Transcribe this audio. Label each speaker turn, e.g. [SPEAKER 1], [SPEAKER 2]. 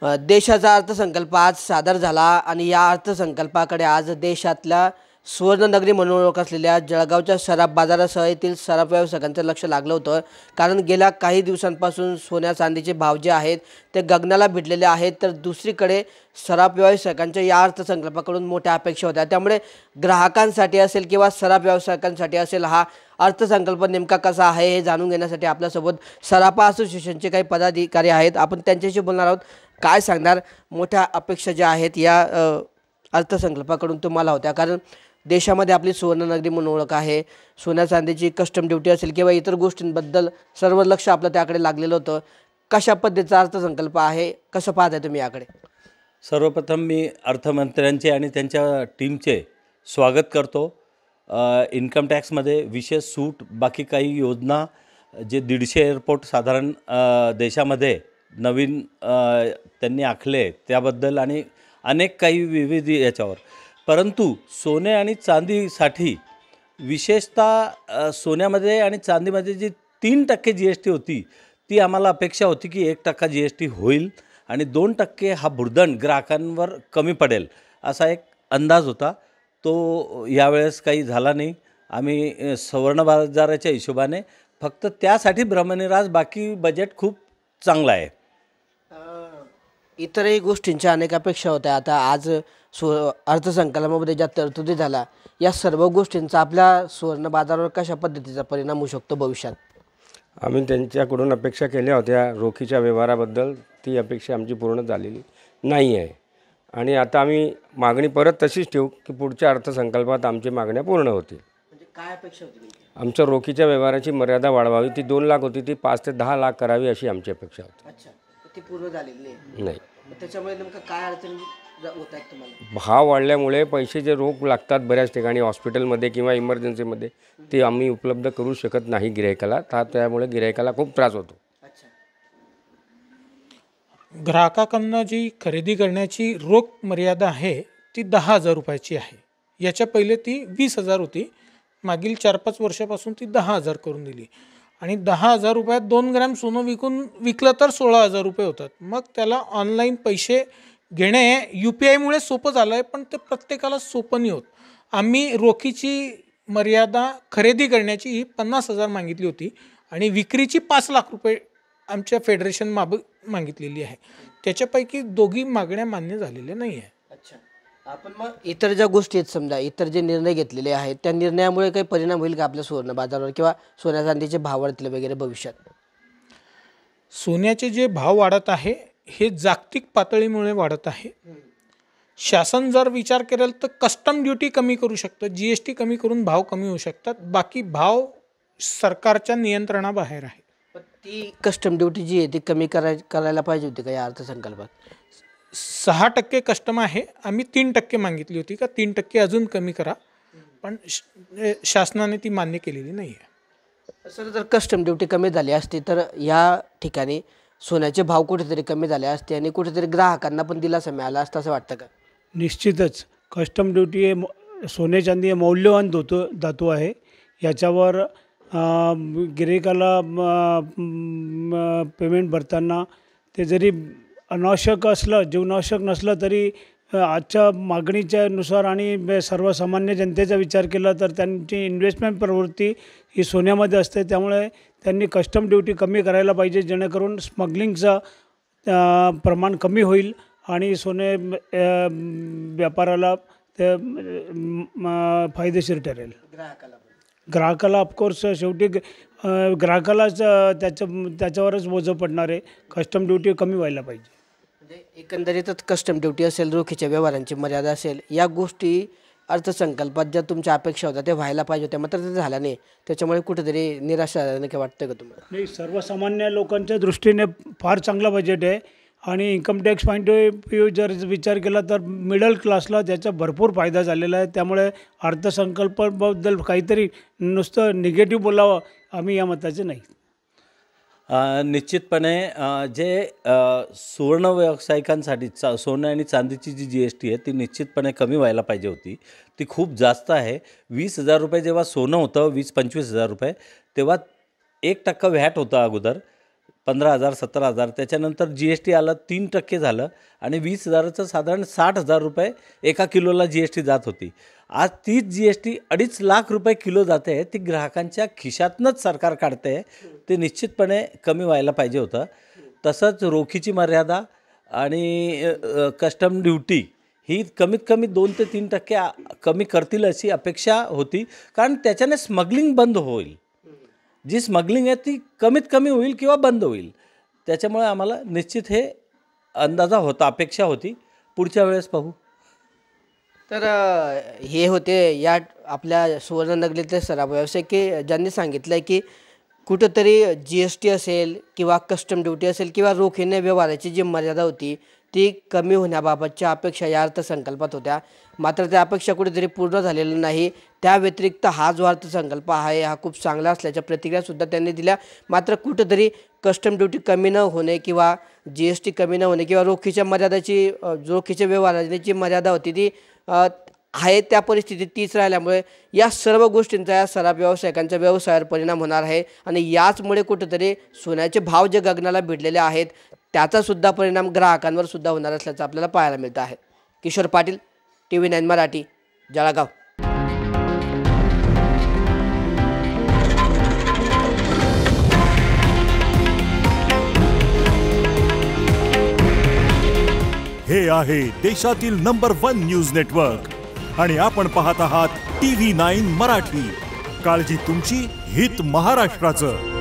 [SPEAKER 1] देशाचा अर्थसंकल्प आज सादर झाला आणि या अर्थसंकल्पाकडे आज देशातल्या सुवर्णनगरी म्हणून ओळख असलेल्या जळगावच्या सराफ बाजारासह येथील सराफ व्यावसायिकांचं लक्ष लागलं होतं। कारण गेल्या काही दिवसांपासून सोन्या चांदीचे भाव जे आहेत ते गगनाला भिडलेले आहेत, तर दुसरीकडे सराफ व्यावसायिकांच्या या अर्थसंकल्पाकडून मोठ्या अपेक्षा होत्या। त्यामुळे ग्राहकांसाठी असेल किंवा सराफ व्यावसायिकांसाठी असेल, हा अर्थसंकल्प नेमका कसा आहे हे जाणून घेण्यासाठी आपल्यासोबत सराफ असोसिएशनचे काही पदाधिकारी आहेत। आपण त्यांच्याशी बोलणार आहोत। काय सांगणार, मोठ्या अपेक्षा ज्या आहेत या अर्थसंकल्पाकडून तुम्हाला होत्या? कारण देशामध्ये आपली सुवर्णनगरी म्हणून ओळख आहे। सोन्या चांदीची कस्टम ड्युटी असेल किंवा इतर गोष्टींबद्दल सर्व लक्ष आपलं त्याकडे लागलेलं होतं। कशा पद्धतीचा अर्थसंकल्प आहे, कसं पाहताय तुम्ही याकडे?
[SPEAKER 2] सर्वप्रथम मी अर्थमंत्र्यांचे आणि त्यांच्या टीमचे स्वागत करतो। इन्कम टॅक्समध्ये विशेष सूट, बाकी काही योजना, जे 150 एअरपोर्ट साधारण देशामध्ये नवीन त्यांनी आखले त्याबद्दल आणि अनेक काही विविध याच्यावर। परंतु सोने आणि चांदीसाठी विशेषतः सोन्यामध्ये आणि चांदीमध्ये जी 3% GST होती, ती आम्हाला अपेक्षा होती की 1% GST होईल आणि 2% हा भुर्दंड ग्राहकांवर कमी पडेल असा एक अंदाज होता। तो यावेळेस काही झाला नाही। आम्ही सुवर्ण बाजाराच्या हिशोबाने फक्त त्यासाठी भ्रमनिरास, बाकी बजेट खूप चांगलं आहे।
[SPEAKER 1] इतरही गोष्टींच्या अनेक अपेक्षा होत्या। आता आज अर्थसंकल्पामध्ये ज्या तरतुदी झाल्या, या सर्व गोष्टींचा आपल्या सुवर्ण बाजारावर कशा पद्धतीचा परिणाम होऊ शकतो भविष्यात?
[SPEAKER 3] आम्ही त्यांच्याकडून अपेक्षा केल्या होत्या रोखीच्या व्यवहाराबद्दल, ती अपेक्षा आमची पूर्ण झालेली नाही आहे आणि आता आम्ही मागणी परत तशीच ठेवू की पुढच्या अर्थसंकल्पात आमची मागण्या पूर्ण होतील।
[SPEAKER 1] म्हणजे काय अपेक्षा होती?
[SPEAKER 3] आमच्या रोखीच्या व्यवहाराची मर्यादा वाढवावी, ती 2 लाख होती ती 5 ते 10 लाख करावी अशी आमची अपेक्षा होती।
[SPEAKER 1] अच्छा, ती पूर्ण झालेली
[SPEAKER 3] नाही।
[SPEAKER 1] त्याच्यामुळे नेमकं काय अडचणी होत आहेत तुम्हाला?
[SPEAKER 3] भाव वाढल्यामुळे पैसे जे रोख लागतात बऱ्याच ठिकाणी हॉस्पिटलमध्ये किंवा इमर्जन्सीमध्ये, ते आम्ही उपलब्ध करू शकत नाही गिरायकाला, त्यामुळे गिरायकाला खूप त्रास होतो।
[SPEAKER 1] अच्छा,
[SPEAKER 4] ग्राहकांना जी खरेदी करण्याची रोख मर्यादा आहे ती 10,000 रुपयाची आहे। याच्या पहिले ती 20,000 होती। मागील 4-5 वर्षापासून ती 10,000 करून दिली आणि 10,000 रुपयात 2 ग्रॅम सोनं विकलं तर 16,000 रुपये होतात। मग त्याला ऑनलाईन पैसे घेणे UPIमुळे सोपं झालं आहे, पण ते प्रत्येकाला सोपं नाही होत। आम्ही रोखीची मर्यादा खरेदी करण्याची ही 50,000 मागितली होती आणि विक्रीची 5 लाख रुपये आमच्या फेडरेशन मागितलेली आहे। त्याच्यापैकी दोघी मागण्या मान्य झालेल्या नाही आहे।
[SPEAKER 1] अच्छा, आपण मग इतर ज्या गोष्टी आहेत, समजा इतर जे निर्णय घेतलेले आहेत, त्या निर्णयामुळे काही परिणाम होईल का आपल्या सुवर्ण बाजारावर किंवा सोन्या चांदीचे भाव वाढतील वगैरे भविष्यात?
[SPEAKER 4] सोन्याचे जे भाव वाढत आहे हे जागतिक पातळीमुळे वाढत आहे। शासन जर विचार करेल तर कस्टम ड्युटी कमी करू शकतं, GST कमी करून भाव कमी होऊ शकतात। बाकी भाव सरकारच्या नियंत्रणाबाहेर आहे।
[SPEAKER 1] पण ती कस्टम ड्युटी जी आहे ती कमी करायला पाहिजे होती का या अर्थसंकल्पात?
[SPEAKER 4] 6% कस्टम आहे, आम्ही 3% मागितली होती का 3% अजून कमी करा, पण शासनाने ती मान्य केलेली नाही आहे।
[SPEAKER 1] सर, जर कस्टम ड्युटी कमी झाली असती तर या ठिकाणी सोन्याचे भाव कुठेतरी कमी झाले असते आणि कुठेतरी ग्राहकांना पण दिलासा मिळाला असता, असं वाटतं का?
[SPEAKER 5] निश्चितच कस्टम ड्युटी हे सोने चांदी हे मौल्यवान धातू आहे। याच्यावर गिरायकाला पेमेंट भरताना ते जरी अनावश्यक असलं, जीवनावश्यक नसलं तरी आजच्या मागणीच्या नुसार आणि सर्वसामान्य जनतेचा विचार केला तर त्यांची इन्व्हेस्टमेंट प्रवृत्ती ही सोन्यामध्ये असते। त्यामुळे त्यांनी कस्टम ड्युटी कमी करायला पाहिजे, जेणेकरून स्मगलिंगचं प्रमाण कमी होईल आणि सोने व्यापाराला ते फायदेशीर ठरेल। ग्राहकाला ऑफकोर्स शेवटी ग्राहकालाच त्याच्यावरच बोझं पडणार आहे। कस्टम ड्युटी कमी व्हायला पाहिजे।
[SPEAKER 1] म्हणजे एकंदरीतच कस्टम ड्युटी असेल, रोखीच्या व्यवहारांची मर्यादा असेल, या गोष्टी अर्थसंकल्पात ज्या तुमच्या अपेक्षा होत्या ते व्हायला पाहिजे होत्या, मात्र ते झालं नाही। त्याच्यामुळे कुठेतरी निराशा झाल्यानं काय वाटतं का तुम्हाला?
[SPEAKER 5] नाही, सर्वसामान्य लोकांच्या दृष्टीने फार चांगला बजेट आहे आणि income tax point of view जर विचार केला तर मिडल क्लासला त्याचा भरपूर फायदा झालेला आहे। त्यामुळे अर्थसंकल्पाबद्दल काहीतरी नुसतं निगेटिव्ह बोलावं आम्ही या मताचे नाही।
[SPEAKER 2] निश्चितपणे जे सुवर्ण व्यावसायिकांसाठी सोनं आणि चांदीची जी GST आहे ती निश्चितपणे कमी व्हायला पाहिजे होती। ती खूप जास्त आहे। 20,000 रुपये जेव्हा सोनं होतं 20-25,000 रुपये, तेव्हा 1% व्हॅट होतं अगोदर। 15,000 17,000 त्याच्यानंतर GST आलं 3% झालं आणि 20,000चं साधारण 60,000 रुपये एका किलोला GST जात होती. आज तीच GST 2.5 लाख रुपये किलो जाते. ती ग्राहकांच्या खिशातनंच सरकार काढते. ते निश्चितपणे कमी व्हायला पाहिजे होतं. तसंच रोखीची मर्यादा आणि कस्टम ड्युटी ही कमीत कमी 2 ते 3% कमी करतील अशी अपेक्षा होती, कारण त्याच्याने स्मगलिंग बंद होईल. जी स्मगलिंग आहे ती कमीत कमी होईल किंवा बंद होईल. त्याच्यामुळे आम्हाला निश्चित हे अंदाजा होता, अपेक्षा होती. पुढच्या वेळेस पाहू.
[SPEAKER 1] तर हे होते या आपल्या सुवर्णनगरीतले सराफ व्यावसायिक की ज्यांनी सांगितलं आहे की कुठंतरी GST असेल किंवा कस्टम ड्युटी असेल किंवा रोखीने व्यवहाराची जी मर्यादा होती ती कमी होण्याबाबतच्या अपेक्षा या अर्थसंकल्पात होत्या. मात्र त्या अपेक्षा कुठेतरी पूर्ण झालेल्या नाही. त्या व्यतिरिक्त हा जो अर्थसंकल्प आहे हा खूप चांगला असल्याच्या प्रतिक्रियासुद्धा त्यांनी दिल्या. मात्र कुठंतरी कस्टम ड्युटी कमी न होणे किंवा GST कमी न होणे किंवा रोखीच्या मर्यादाची रोखीच्या व्यवहाराची मर्यादा होती ती आहे त्या परिस्थितीत तीच राहिल्यामुळे या सर्व गोष्टींचा या सराफ व्यावसायिकांच्या व्यवसायावर परिणाम होणार आहे आणि याचमुळे कुठंतरी सोन्याचे भाव जे गगनाला भिडलेले आहेत त्याचासुद्धा परिणाम ग्राहकांवर सुद्धा होणार असल्याचं आपल्याला पाहायला मिळतं आहे. किशोर पाटील, TV9 मराठी, जळगाव.
[SPEAKER 6] हे आहे देशातील नंबर 1 न्यूज नेटवर्क आणि आपण पाहत आहात TV9 मराठी. काळजी तुमची, हित महाराष्ट्राचं.